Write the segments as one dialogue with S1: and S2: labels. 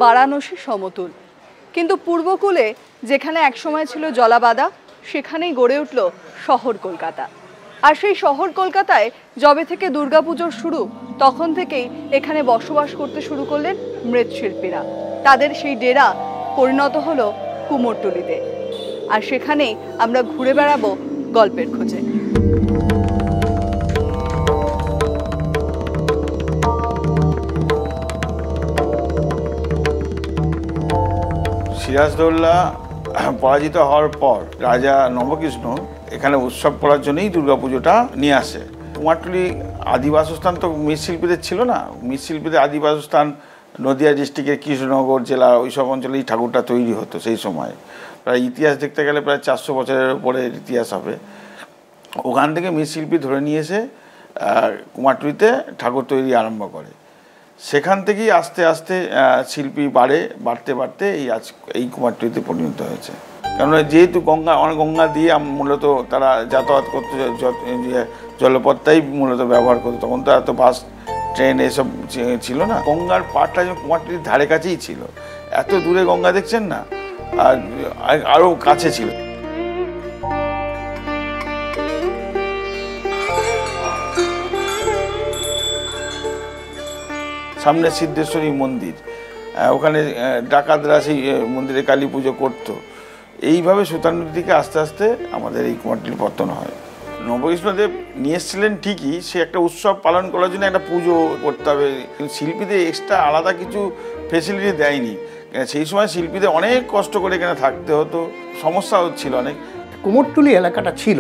S1: বারাণসী সমতুল। কিন্তু পূর্বকূলে যেখানে একসময় ছিল জলাবাদা, সেখানেই গড়ে উঠল শহর কলকাতা। আর সেই শহর কলকাতায় যবে থেকে দুর্গাপুজোর শুরু, তখন থেকেই এখানে বসবাস করতে শুরু করলেন মৃৎশিল্পীরা। তাদের সেই ডেরা পরিণত হলো কুমোরটুলিতে। আর সেখানেই আমরা ঘুরে বেড়াবো গল্পের খোঁজে।
S2: সিরাজদৌল্লা পরাজিত হওয়ার পর রাজা নবকৃষ্ণ এখানে উৎসব করার জন্যই দুর্গাপুজোটা নিয়ে আসে। কুমারটুলি আদিবাসস্থান তো মৃৎশিল্পীদের ছিল না, মৃৎশিল্পীদের আদিবাসস্থান নদিয়া ডিস্ট্রিক্টের কৃষ্ণনগর জেলা, ওইসব অঞ্চলেই ঠাকুরটা তৈরি হতো সেই সময়। প্রায় ইতিহাস দেখতে গেলে প্রায় 400 বছরের উপরে ইতিহাস হবে। ওখান থেকে মৃৎশিল্পী ধরে নিয়ে এসে কুমারটুলিতে ঠাকুর তৈরি আরম্ভ করে। সেখান থেকেই আস্তে আস্তে শিল্পী বাড়তে বাড়তে এই কুমারটুলিতে পরিণত হয়েছে। কেননা যেহেতু গঙ্গা দিয়ে মূলত তারা যাতায়াত করতে, জলপথটাই মূলত ব্যবহার করতো। তখন তো এত বাস ট্রেন এসব ছিল না। গঙ্গার পাড়টা যেন কুমারটুলির ধারে কাছেই ছিল। এত দূরে গঙ্গা দেখছেন না, আর আরও কাছে ছিল। সামনে সিদ্ধেশ্বরী মন্দির, ওখানে ডাকাতরা সেই মন্দিরে কালী পুজো করতো। এইভাবে সুতানুর দিকে আস্তে আস্তে আমাদের এই কুমারটুলির পতন হয়। নবকৃষ্ণদেব নিয়ে এসেছিলেন ঠিকই, সে একটা উৎসব পালন করার জন্য একটা পুজো করতে হবে, কিন্তু শিল্পীদের এক্সট্রা আলাদা কিছু ফেসিলিটি দেয়নি। সেই সময় শিল্পীদের অনেক কষ্ট করে এখানে থাকতে হতো, সমস্যা হচ্ছিল অনেক।
S3: কুমোরটুলি এলাকাটা ছিল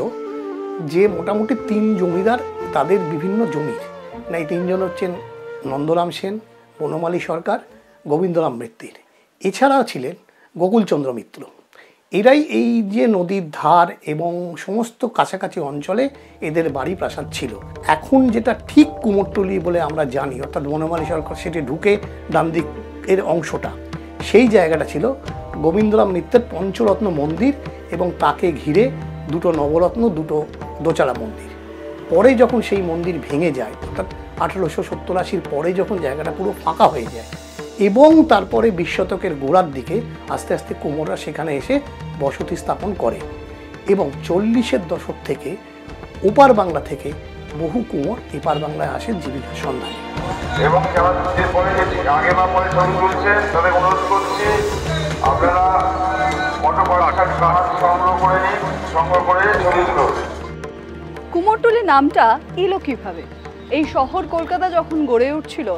S3: যে মোটামুটি 3 জমিদার, তাদের বিভিন্ন জমির, এই 3 জন হচ্ছেন নন্দরাম সেন, বনমালী সরকার, গোবিন্দরাম মৃত্তির। এছাড়াও ছিলেন গোকুলচন্দ্র মিত্র। এরাই এই যে নদীর ধার এবং সমস্ত কাছাকাছি অঞ্চলে এদের বাড়ি প্রাসাদ ছিল। এখন যেটা ঠিক কুমোরটুলি বলে আমরা জানি, অর্থাৎ বনমালী সরকার সেটি ঢুকে ডান দিকের অংশটা, সেই জায়গাটা ছিল গোবিন্দরাম মিত্রের পঞ্চরত্ন মন্দির এবং তাকে ঘিরে 2টো নবরত্ন, 2টো দোচালা মন্দির। পরে যখন সেই মন্দির ভেঙে যায়, অর্থাৎ 1870-80 পরে যখন জায়গাটা পুরো ফাঁকা হয়ে যায়, এবং তারপরে 20 শতকের গোড়ার দিকে আস্তে আস্তে কুমোররা সেখানে এসে বসতি স্থাপন করে। এবং 40-এর দশক থেকে ওপার বাংলা থেকে বহু কুমোর এপার বাংলায় আসে জীবিকার সন্ধানে।
S4: এবং যারা আগে বা পরে ছবি তুলছে তাদের অনুরোধ করছি, আপনারা সংগ্রহ করে নিন, সংগ্রহ করে ছবি তুলুন।
S1: কুমোরটুলি নামটা এলো কিভাবে? এই শহর কলকাতা যখন গড়ে উঠছিল,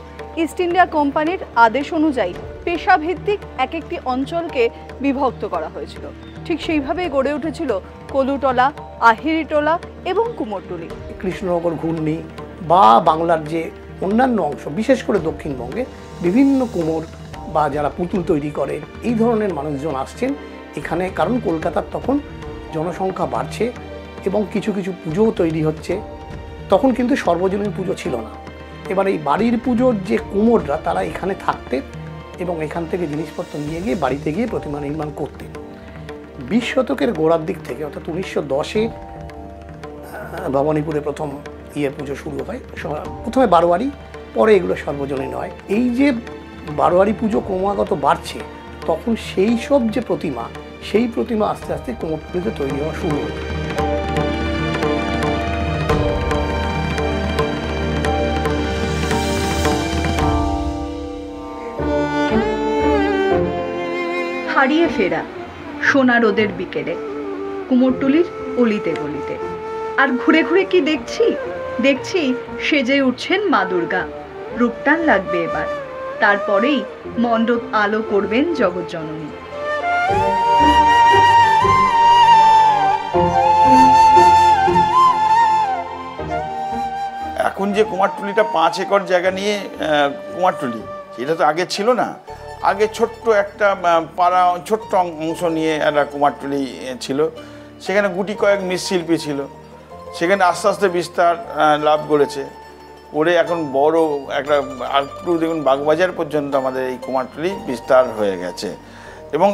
S1: ইস্ট ইন্ডিয়া কোম্পানির আদেশ অনুযায়ী পেশাভিত্তিক এক একটি অঞ্চলকে বিভক্ত করা হয়েছিল। ঠিক সেইভাবেই গড়ে উঠেছিল কলুটলা, আহিরিটোলা এবং কুমোরটুলি।
S3: কৃষ্ণনগর ঘূর্ণি বা বাংলার যে অন্যান্য অংশ, বিশেষ করে দক্ষিণবঙ্গে বিভিন্ন কুমোর বা যারা পুতুল তৈরি করে, এই ধরনের মানুষজন আসছেন এখানে। কারণ কলকাতার তখন জনসংখ্যা বাড়ছে এবং কিছু কিছু পুজোও তৈরি হচ্ছে। তখন কিন্তু সর্বজনীন পুজো ছিল না। এবার এই বাড়ির পুজোর যে কুমোররা, তারা এখানে থাকতেন এবং এখান থেকে জিনিসপত্র নিয়ে গিয়ে বাড়িতে গিয়ে প্রতিমা নির্মাণ করতেন। 20 শতকের গোড়ার দিক থেকে, অর্থাৎ 1910-এ ভবানীপুরে প্রথম পুজো শুরু হয়। প্রথমে বারোয়ারি, পরে এগুলো সর্বজনীন হয়। এই যে বারোয়ারি পুজো ক্রমাগত বাড়ছে, তখন সেই সব যে প্রতিমা, সেই প্রতিমা আস্তে আস্তে কুমোরটুলিতে তৈরি হওয়া শুরু হয়।
S1: হারিয়ে ফেরা সোনা রোদের বিকেলে কুমোরটুলির অলিতে গলিতে। আর ঘুরে ঘুরে কি দেখছি সেজে উঠছেন মা দুর্গা। রূপটান লাগবে এবার, তারপরেই মণ্ডপ আলো করবেন জগৎজননী।
S2: এখন যে কুমারটুলিটা 5 একর জায়গা নিয়ে কুমারটুলি, সেটা তো আগে ছিল না। আগে ছোট্ট একটা পাড়া, ছোট্ট অংশ নিয়ে একটা কুমারটুলি ছিল। সেখানে গুটি কয়েক মৃৎশিল্পী ছিল। সেখানে আস্তে আস্তে বিস্তার লাভ করেছে, করে এখন বড় একটা একটু দেখুন বাগবাজার পর্যন্ত আমাদের এই কুমারটুলি বিস্তার হয়ে গেছে। এবং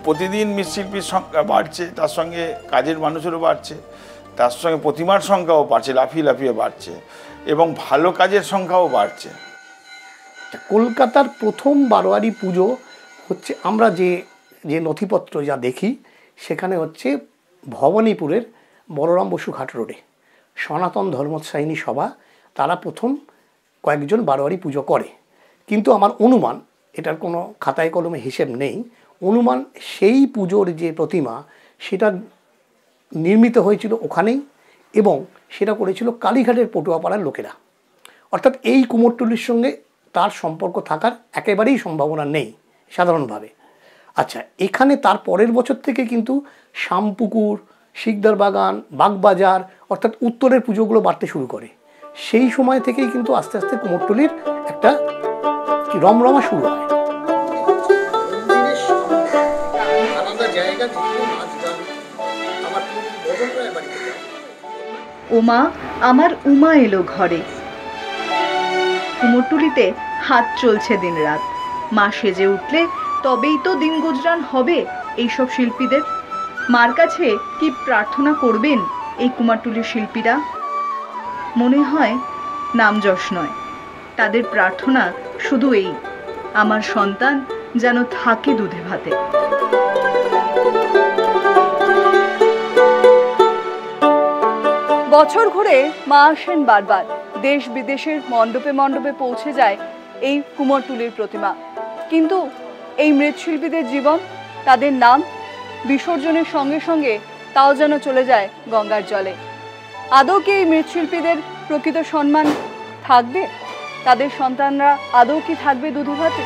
S2: প্রতিদিন মৃৎশিল্পীর সংখ্যা বাড়ছে, তার সঙ্গে কাজের মানুষেরও বাড়ছে, তার সঙ্গে প্রতিমার সংখ্যাও বাড়ছে, লাফিয়ে লাফিয়ে বাড়ছে, এবং ভালো কাজের সংখ্যাও বাড়ছে।
S3: কলকাতার প্রথম বারোয়ারি পুজো হচ্ছে আমরা যে যে নথিপত্র যা দেখি সেখানে হচ্ছে ভবানীপুরের বলরাম বসু ঘাট রোডে সনাতন ধর্মোৎসাহিনী সভা তারা প্রথম কয়েকজন বারোয়ারি পুজো করে। কিন্তু আমার অনুমান, এটার কোনো খাতায় কলমে হিসেব নেই, অনুমান সেই পুজোর যে প্রতিমা সেটা নির্মিত হয়েছিল ওখানেই এবং সেটা করেছিল কালীঘাটের পটুয়াপাড়ার লোকেরা। অর্থাৎ এই কুমোরটুলির সঙ্গে তার সম্পর্ক থাকার একেবারেই সম্ভাবনা নেই সাধারণভাবে। আচ্ছা, এখানে তার পরের বছর থেকে কিন্তু শামপুকুর, শিকদার বাগান, বাগবাজার অর্থাৎ উত্তরের পুজোগুলো বাড়তে শুরু করে। সেই সময় থেকেই কিন্তু আস্তে আস্তে কুমোরটুলির একটা রমরমা শুরু হয়।
S1: ওমা আমার উমা এলো ঘরে। কুমোরটুলিতে হাত চলছে দিনরাত। মা সেজে উঠলে তবেই তো দিন গুজরান হবে এইসব শিল্পীদের। মার কাছে কি প্রার্থনা করবেন এই কুমারটুলির শিল্পীরা? মনে হয় নাম যশ নয়, তাদের প্রার্থনা শুধু এই, আমার সন্তান যেন থাকে দুধে ভাতে। বছর ঘুরে মা আসেন বারবার। দেশ বিদেশের মণ্ডপে মণ্ডপে পৌঁছে যায় এই কুমোরটুলির প্রতিমা। কিন্তু এই মৃৎশিল্পীদের জীবন, তাদের নাম বিসর্জনের সঙ্গে সঙ্গে তাও যেন চলে যায় গঙ্গার জলে। আদৌ কি এই মৃৎশিল্পীদের প্রকৃত সম্মান থাকবে? তাদের সন্তানরা আদৌ কি থাকবে দুধে ভাতে?